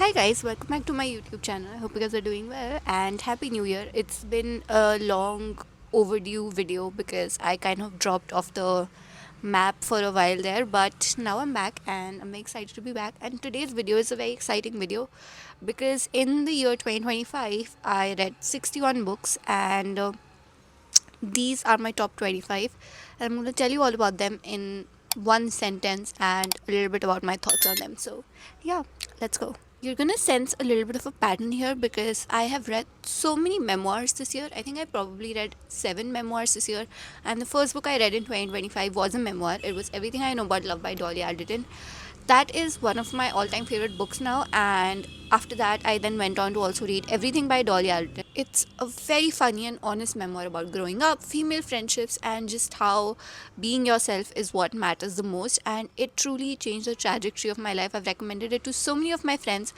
Hi guys, welcome back to my YouTube channel. I hope you guys are doing well and happy new year. It's been a long overdue video because I kind of dropped off the map for a while there, but now I'm back and I'm excited to be back. And today's video is a very exciting video because in the year 2025 I read 61 books and these are my top 25 and I'm going to tell you all about them in one sentence and a little bit about my thoughts on them. So, yeah, let's go. You're gonna sense a little bit of a pattern here because I have read so many memoirs this year. I think I probably read 7 memoirs this year, and the first book I read in 2025 was a memoir. It was Everything I Know About Love by Dolly Alderton. That is one of my all-time favorite books now, and after that I then went on to also read Everything by Dolly Alderton. It's a very funny and honest memoir about growing up, female friendships, and just how being yourself is what matters the most, and it truly changed the trajectory of my life. I've recommended it to so many of my friends.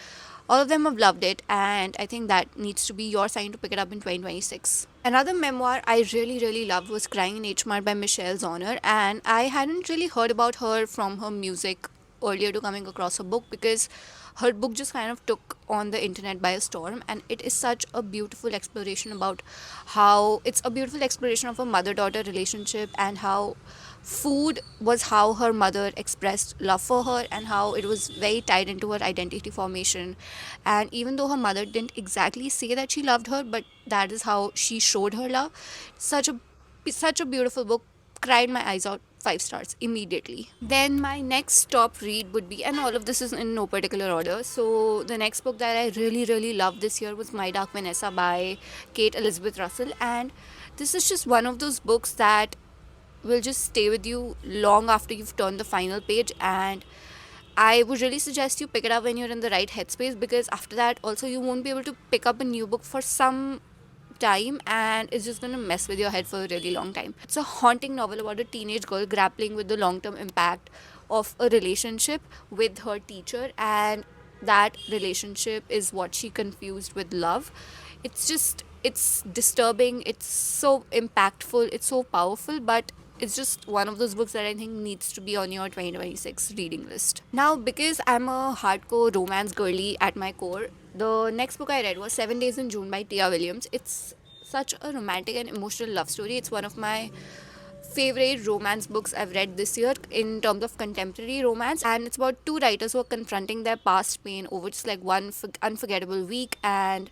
All of them have loved it, and I think that needs to be your sign to pick it up in 2026. Another memoir I really loved was Crying in H Mart by Michelle Zauner, and I hadn't really heard about her from her music earlier to coming across her book because her book just kind of took on the internet by a storm, and it is such a beautiful exploration about how it's a beautiful exploration of a mother daughter relationship and how food was how her mother expressed love for her and how it was very tied into her identity formation. And even though her mother didn't exactly say that she loved her, but that is how she showed her love. Such a beautiful book. Cried my eyes out. 5 stars immediately. Then my next top read would be, and all of this is in no particular order. So the next book that I really loved this year was My Dark Vanessa by Kate Elizabeth Russell, and this is just one of those books that will just stay with you long after you've turned the final page. And I would really suggest you pick it up when you're in the right headspace, because after that also you won't be able to pick up a new book for some time, and it's just going to mess with your head for a really long time. It's a haunting novel about a teenage girl grappling with the long term impact of a relationship with her teacher, and that relationship is what she confused with love. It's disturbing, it's so impactful, it's so powerful, but it's just one of those books that I think needs to be on your 2026 reading list. Now, because I'm a hardcore romance girly at my core, the next book I read was 7 Days in June by Tia Williams. It's such a romantic and emotional love story. It's one of my favorite romance books I've read this year in terms of contemporary romance, and it's about two writers who are confronting their past pain over just like one unforgettable week. And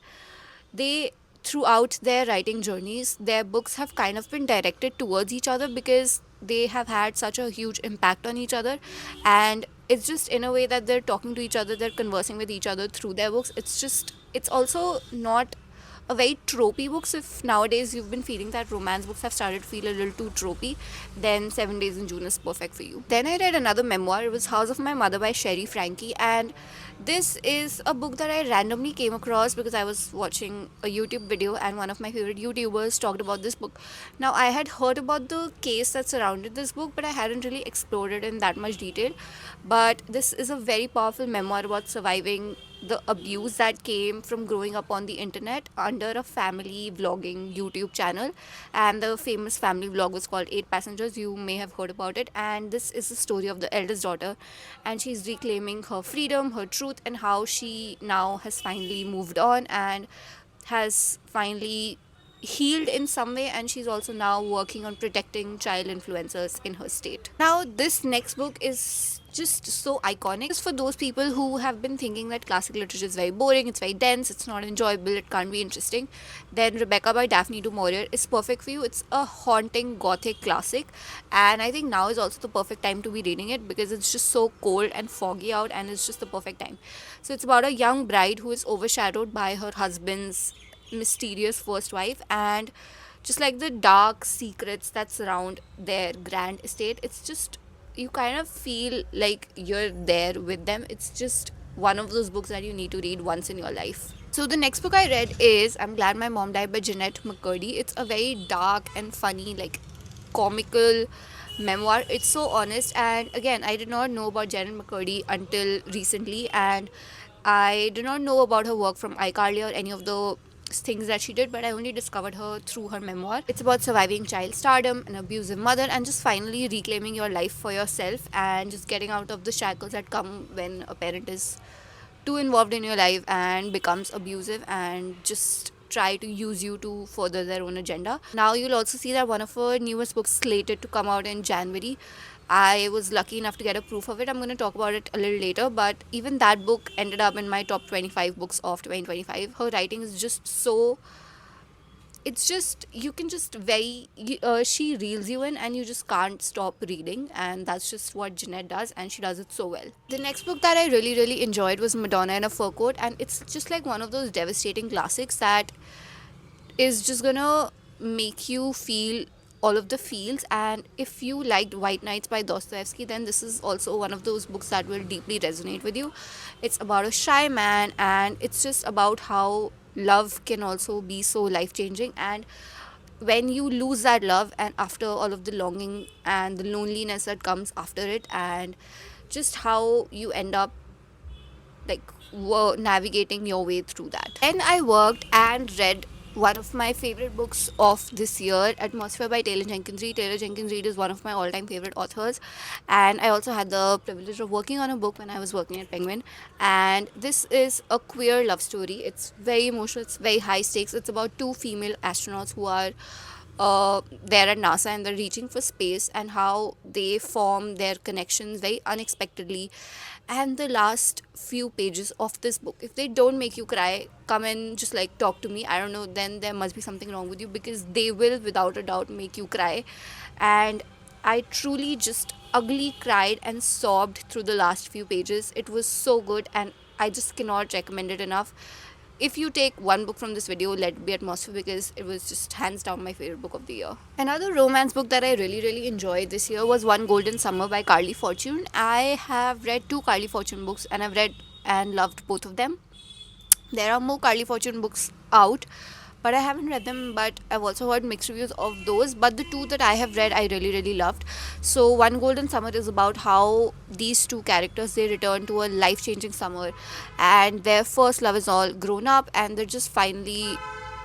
they, throughout their writing journeys, their books have kind of been directed towards each other because they have had such a huge impact on each other. And it's just in a way that they're talking to each other, they're conversing with each other through their books. It's also not a very tropey books. If nowadays you've been feeling that romance books have started to feel a little too tropey, then 7 Days in June is perfect for you. Then I read another memoir. It was House of My Mother by Sherry Frankie, and this is a book that I randomly came across because I was watching a YouTube video and one of my favorite YouTubers talked about this book. Now, I had heard about the case that surrounded this book, but I hadn't really explored it in that much detail. But this is a very powerful memoir about surviving the abuse that came from growing up on the internet under a family vlogging YouTube channel. And the famous family vlog was called 8 Passengers. You may have heard about it. And this is the story of the eldest daughter, and she's reclaiming her freedom, her truth, and how she now has finally moved on and has finally healed in some way, and she's also now working on protecting child influencers in her state. Now, this next book is just so iconic. It's for those people who have been thinking that classic literature is very boring, it's very dense, it's not enjoyable, it can't be interesting. Then Rebecca by Daphne du Maurier is perfect for you. It's a haunting gothic classic, and I think now is also the perfect time to be reading it because it's just so cold and foggy out, and it's just the perfect time. So it's about a young bride who is overshadowed by her husband's mysterious first wife, and just like the dark secrets that surround their grand estate, it's just, you kind of feel like you're there with them. It's just one of those books that you need to read once in your life. So the next book I read is I'm Glad My Mom Died by Jeanette McCurdy. It's a very dark and funny, like comical memoir. It's so honest, and again, I did not know about Jeanette McCurdy until recently, and I did not know about her work from iCarly or any of the things that she did, but I only discovered her through her memoir. It's about surviving child stardom, an abusive mother, and just finally reclaiming your life for yourself and just getting out of the shackles that come when a parent is too involved in your life and becomes abusive and just try to use you to further their own agenda. Now you'll also see that one of her newest books slated to come out in January. I was lucky enough to get a proof of it. I'm going to talk about it a little later, but even that book ended up in my top 25 books of 2025. Her writing is just so, it's just, you can just she reels you in and you just can't stop reading, and that's just what Jeanette does, and she does it so well. The next book that I really enjoyed was Madonna in a Fur Coat, and it's just like one of those devastating classics that is just gonna make you feel all of the feels. And if you liked White Nights by Dostoevsky, then this is also one of those books that will deeply resonate with you. It's about a shy man, and it's just about how love can also be so life changing. And when you lose that love, and after all of the longing and the loneliness that comes after it, and just how you end up like navigating your way through that. Then I worked and read one of my favorite books of this year, Atmosphere by Taylor Jenkins Reid. Taylor Jenkins Reid is one of my all-time favorite authors, and I also had the privilege of working on a book when I was working at Penguin. And this is a queer love story. It's very emotional. It's very high stakes. It's about two female astronauts who are there at NASA, and they're reaching for space, and how they form their connections very unexpectedly. And the last few pages of this book, if they don't make you cry, come and just like talk to me. I don't know, then there must be something wrong with you, because they will without a doubt make you cry. And I truly just ugly cried and sobbed through the last few pages. It was so good, and I just cannot recommend it enough. If you take one book from this video, let it be Atmosphere, because it was just hands down my favorite book of the year. Another romance book that I really enjoyed this year was One Golden Summer by Carly Fortune. I have read two Carly Fortune books, and I've read and loved both of them. There are more Carly Fortune books out, but I haven't read them. But I've also heard mixed reviews of those. But the two that I have read, I really loved. So One Golden Summer is about how these two characters, they return to a life-changing summer, and their first love is all grown up, and they're just finally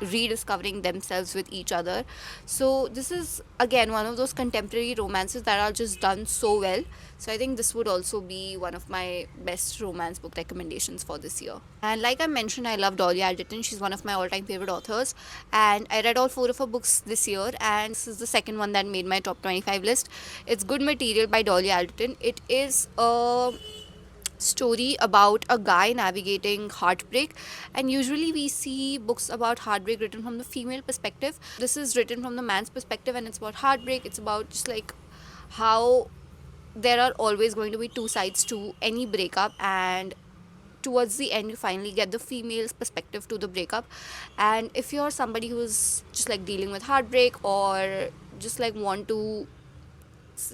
rediscovering themselves with each other. So this is again one of those contemporary romances that are just done so well. So I think this would also be one of my best romance book recommendations for this year. And like I mentioned, I love Dolly Alderton. She's one of my all-time favorite authors, and I read all four of her books this year, and this is the second one that made my top 25 list. It's Good Material by Dolly Alderton. It is a story about a guy navigating heartbreak, and usually we see books about heartbreak written from the female perspective. This is written from the man's perspective, and it's about heartbreak. It's about just like how there are always going to be two sides to any breakup, and towards the end you finally get the female's perspective to the breakup. And if you're somebody who's just like dealing with heartbreak, or just like want to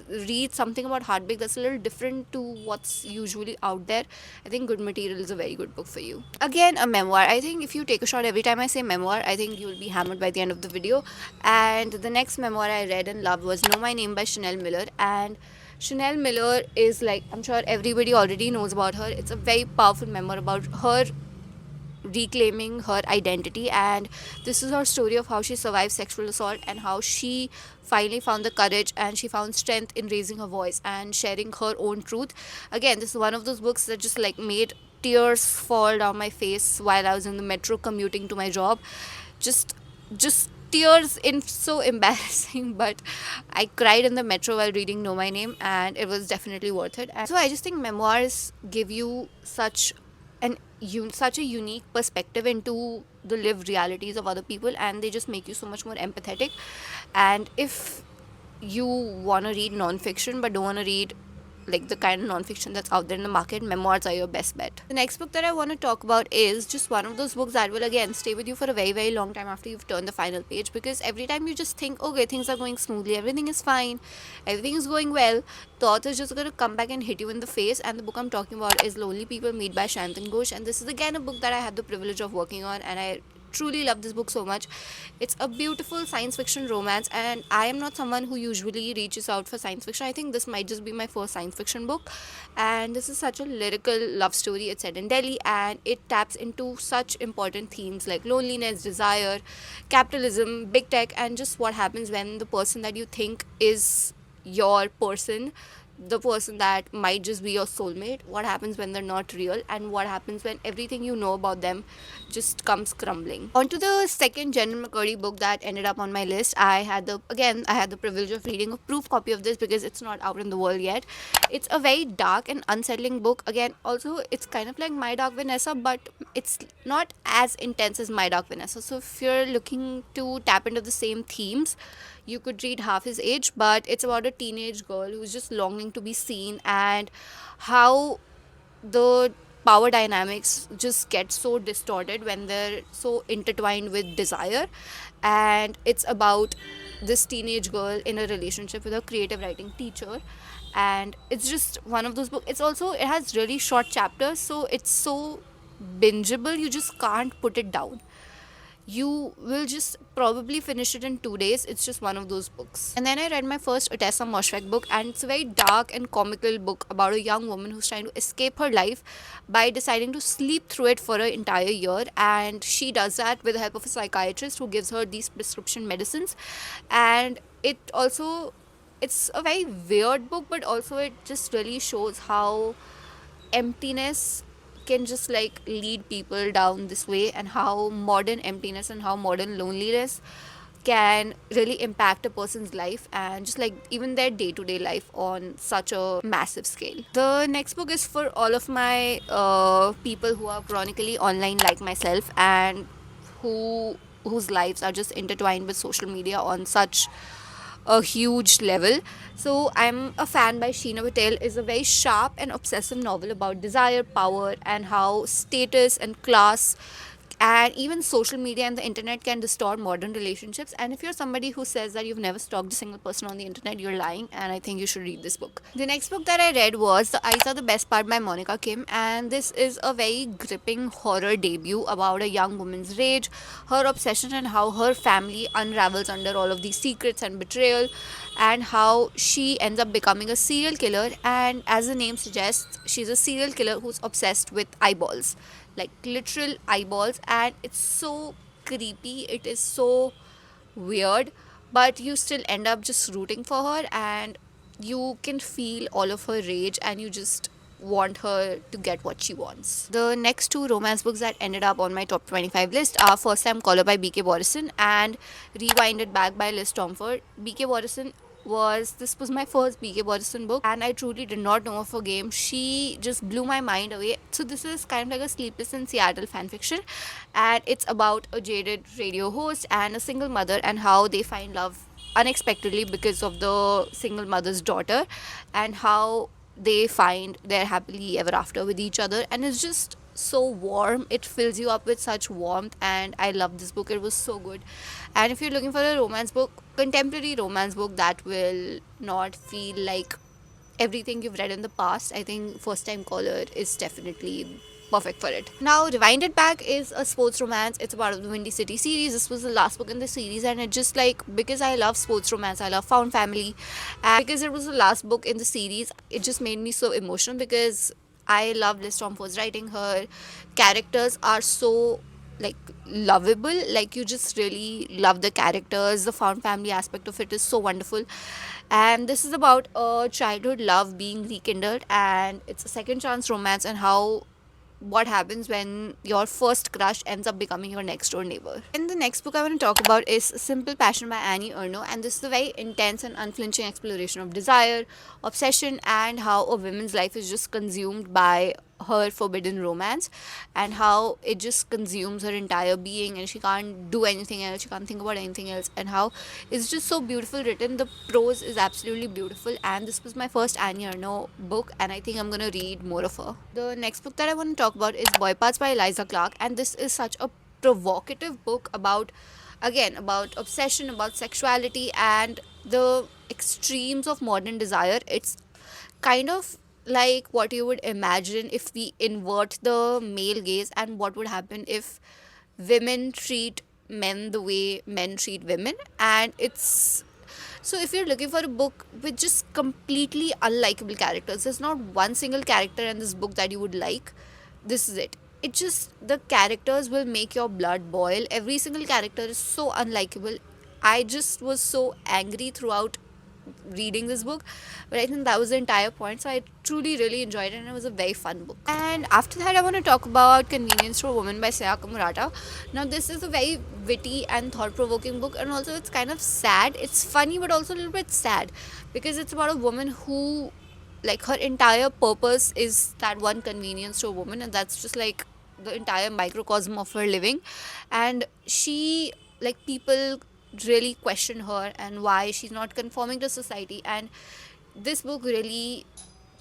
read something about heartbreak that's a little different to what's usually out there, I think Good Material is a very good book for you. Again, a memoir. I think if you take a shot every time I say memoir, I think you'll be hammered by the end of the video. And the next memoir I read and loved was Know My Name by Chanel Miller. And Chanel Miller is like, I'm sure everybody already knows about her. It's a very powerful memoir about her reclaiming her identity, and this is her story of how she survived sexual assault, and how she finally found the courage and she found strength in raising her voice and sharing her own truth. Again, this is one of those books that just like made tears fall down my face while I was in the metro commuting to my job. Just tears in, so embarrassing, but I cried in the metro while reading Know My Name, and it was definitely worth it. And so I just think memoirs give you such a unique perspective into the lived realities of other people, and they just make you so much more empathetic. And if you want to read non-fiction but don't want to read like the kind of non-fiction that's out there in the market, memoirs are your best bet. The next book that I want to talk about is just one of those books that will again stay with you for a very long time after you've turned the final page, because every time you just think, okay, things are going smoothly, everything is fine, everything is going well, the author is just going to come back and hit you in the face. And the book I'm talking about is Lonely People Made by Shantan Ghosh, and this is again a book that I had the privilege of working on, and I truly love this book so much. It's a beautiful science fiction romance, and I am not someone who usually reaches out for science fiction. I think this might just be my first science fiction book, and this is such a lyrical love story. It's set in Delhi, and it taps into such important themes like loneliness, desire, capitalism, big tech, and just what happens when the person that you think is your person the person that might just be your soulmate, what happens when they're not real, and what happens when everything you know about them just comes crumbling. On to the second Jenny McCurdy book that ended up on my list. I had the privilege of reading a proof copy of this because it's not out in the world yet. It's a very dark and unsettling book. Again, also it's kind of like My Dark Vanessa, but it's not as intense as My Dark Vanessa. So if you're looking to tap into the same themes, you could read half his age. But it's about a teenage girl who's just longing to be seen, and how the power dynamics just get so distorted when they're so intertwined with desire. And it's about this teenage girl in a relationship with a creative writing teacher. And it's just one of those books. It has really short chapters, so it's so bingeable. You just can't put it down. You will just probably finish it in 2 days. It's just one of those books. And then I read my first Otessa Moshfegh book, and it's a very dark and comical book about a young woman who's trying to escape her life by deciding to sleep through it for an entire year. And she does that with the help of a psychiatrist who gives her these prescription medicines. And it's a very weird book, but also it just really shows how emptiness can just like lead people down this way, and how modern emptiness and how modern loneliness can really impact a person's life, and just like even their day-to-day life on such a massive scale. The next book is for all of my people who are chronically online like myself, and whose lives are just intertwined with social media on such a huge level. So I'm a Fan by Sheena Patel is a very sharp and obsessive novel about desire, power, and how status and class and even social media and the internet can distort modern relationships. And if you're somebody who says that you've never stalked a single person on the internet, you're lying, and I think you should read this book. The next book that I read was The Eyes Are the Best Part by Monica Kim, and this is a very gripping horror debut about a young woman's rage, her obsession, and how her family unravels under all of these secrets and betrayal, and how she ends up becoming a serial killer. And as the name suggests, she's a serial killer who's obsessed with eyeballs, like literal eyeballs. And it's so creepy, it is so weird, but you still end up just rooting for her, and you can feel all of her rage, and you just want her to get what she wants. The next two romance books that ended up on my top 25 list are First Time Caller by BK Borison and Rewinded Back by Liz Tomford. BK Borison this was my first BK Borison book, and I truly did not know of her game. She just blew my mind away. So this is kind of like a Sleepless in Seattle fanfiction, and it's about a jaded radio host and a single mother, and how they find love unexpectedly because of the single mother's daughter, and how they find their happily ever after with each other. And it's just so warm, it fills you up with such warmth, and I love this book. It was so good. And if you're looking for a romance book, contemporary romance book that will not feel like everything you've read in the past, I think First Time Caller is definitely perfect for it. Now, Rewinded Back is a sports romance. It's part of the Windy City series. This was the last book in the series, and it just like, because I love sports romance, I love found family, and because it was the last book in the series, it just made me so emotional because I love Liz Tomford's writing. Her characters are so like lovable, like you just really love the characters. The found family aspect of it is so wonderful, and this is about a childhood love being rekindled, and it's a second chance romance, and how what happens when your first crush ends up becoming your next door neighbor. And the next book I want to talk about is Simple Passion by Annie Ernaux, and this is a very intense and unflinching exploration of desire, obsession, and how a woman's life is just consumed by her forbidden romance, and how it just consumes her entire being, and she can't do anything else, she can't think about anything else, and how it's just so beautiful written. The prose is absolutely beautiful, and this was my first Annie Ernaux book, and I think I'm gonna read more of her. The next book that I want to talk about is Boy Parts by Eliza Clark, and this is such a provocative book about, again, about obsession, about sexuality, and the extremes of modern desire. It's kind of like what you would imagine if we invert the male gaze, and what would happen if women treat men the way men treat women. And it's so if you're looking for a book with just completely unlikable characters, there's not one single character in this book that you would like. This is it. It just, the characters will make your blood boil. Every single character is so unlikable. I just was so angry throughout reading this book, but I think that was the entire point. So I truly really enjoyed it, and it was a very fun book. And after that, I want to talk about Convenience for a Woman by Sayaka Murata. Now this is a very witty and thought-provoking book, and also it's kind of sad. It's funny but also a little bit sad, because it's about a woman who, like, her entire purpose is that one convenience to a woman, and that's just like the entire microcosm of her living. And she, like, people really question her and why she's not conforming to society. And this book really,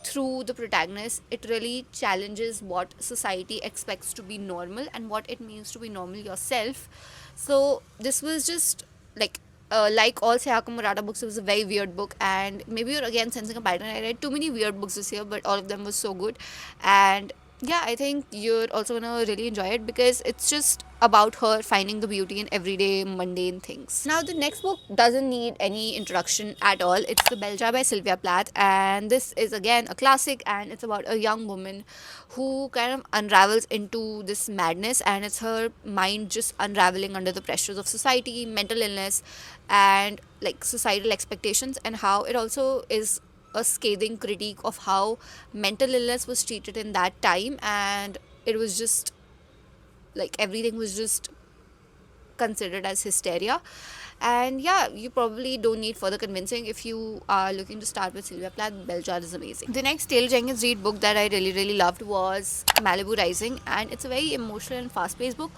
through the protagonist, it really challenges what society expects to be normal and what it means to be normal yourself. So this was just like all Sayaka Murata books, it was a very weird book, and maybe you're again sensing a pattern. I read too many weird books this year, but all of them were so good. And yeah, I think you're also gonna really enjoy it, because it's just about her finding the beauty in everyday mundane things. Now the next book doesn't need any introduction at all. It's The Bell Jar by Sylvia Plath, and this is again a classic, and it's about a young woman who kind of unravels into this madness, and it's her mind just unraveling under the pressures of society, mental illness, and like societal expectations, and how it also is a scathing critique of how mental illness was treated in that time. And it was just like everything was just considered as hysteria. And yeah, you probably don't need further convincing if you are looking to start with Sylvia Plath. Bell Jar is amazing. The next Taylor Jenkins Reid book that I really really loved was Malibu Rising, and it's a very emotional and fast-paced book.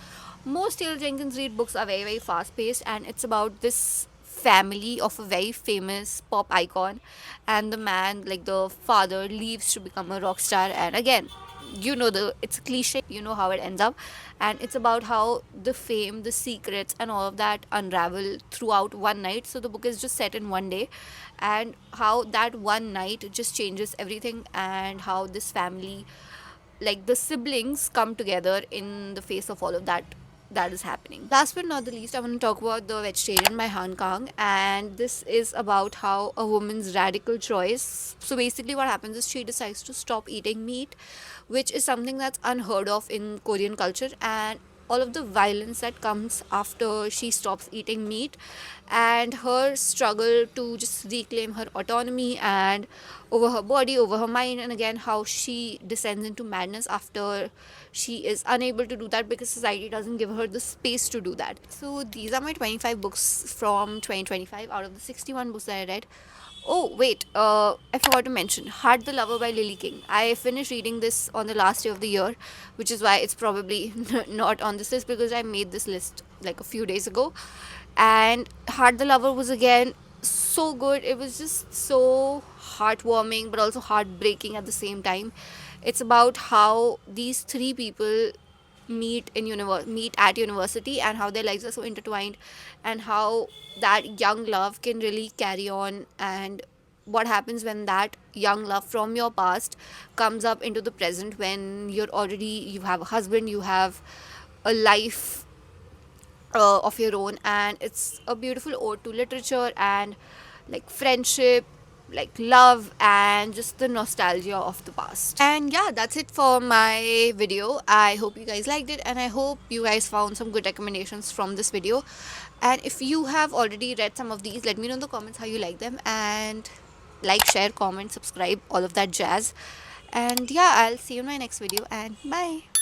Most Taylor Jenkins Reid books are very very fast-paced, and it's about this family of a very famous pop icon, and the man, like the father, leaves to become a rock star. And again, you know, the it's a cliche, you know how it ends up. And it's about how the fame, the secrets, and all of that unravel throughout one night. So the book is just set in one day, and how that one night just changes everything, and how this family, like the siblings, come together in the face of all of that is happening. Last but not the least, I want to talk about The Vegetarian by Han Kang, and this is about how a woman's radical choice. So basically, what happens is she decides to stop eating meat, which is something that's unheard of in Korean culture, and all of the violence that comes after she stops eating meat, and her struggle to just reclaim her autonomy and over her body, over her mind, and again how she descends into madness after she is unable to do that because society doesn't give her the space to do that. So these are my 25 books from 2025 out of the 61 books that I read. Oh, wait, I forgot to mention Heart the Lover by Lily King. I finished reading this on the last day of the year, which is why it's probably not on this list, because I made this list like a few days ago. And Heart the Lover was again so good. It was just so heartwarming but also heartbreaking at the same time. It's about how these three people meet at university, and how their lives are so intertwined, and how that young love can really carry on, and what happens when that young love from your past comes up into the present, when you have a husband, you have a life of your own. And it's a beautiful ode to literature and like friendship, like love, and just the nostalgia of the past. And yeah, that's it for my video. I hope you guys liked it, and I hope you guys found some good recommendations from this video. And if you have already read some of these, let me know in the comments how you like them, and like, share, comment, subscribe, all of that jazz. And yeah, I'll see you in my next video, and bye.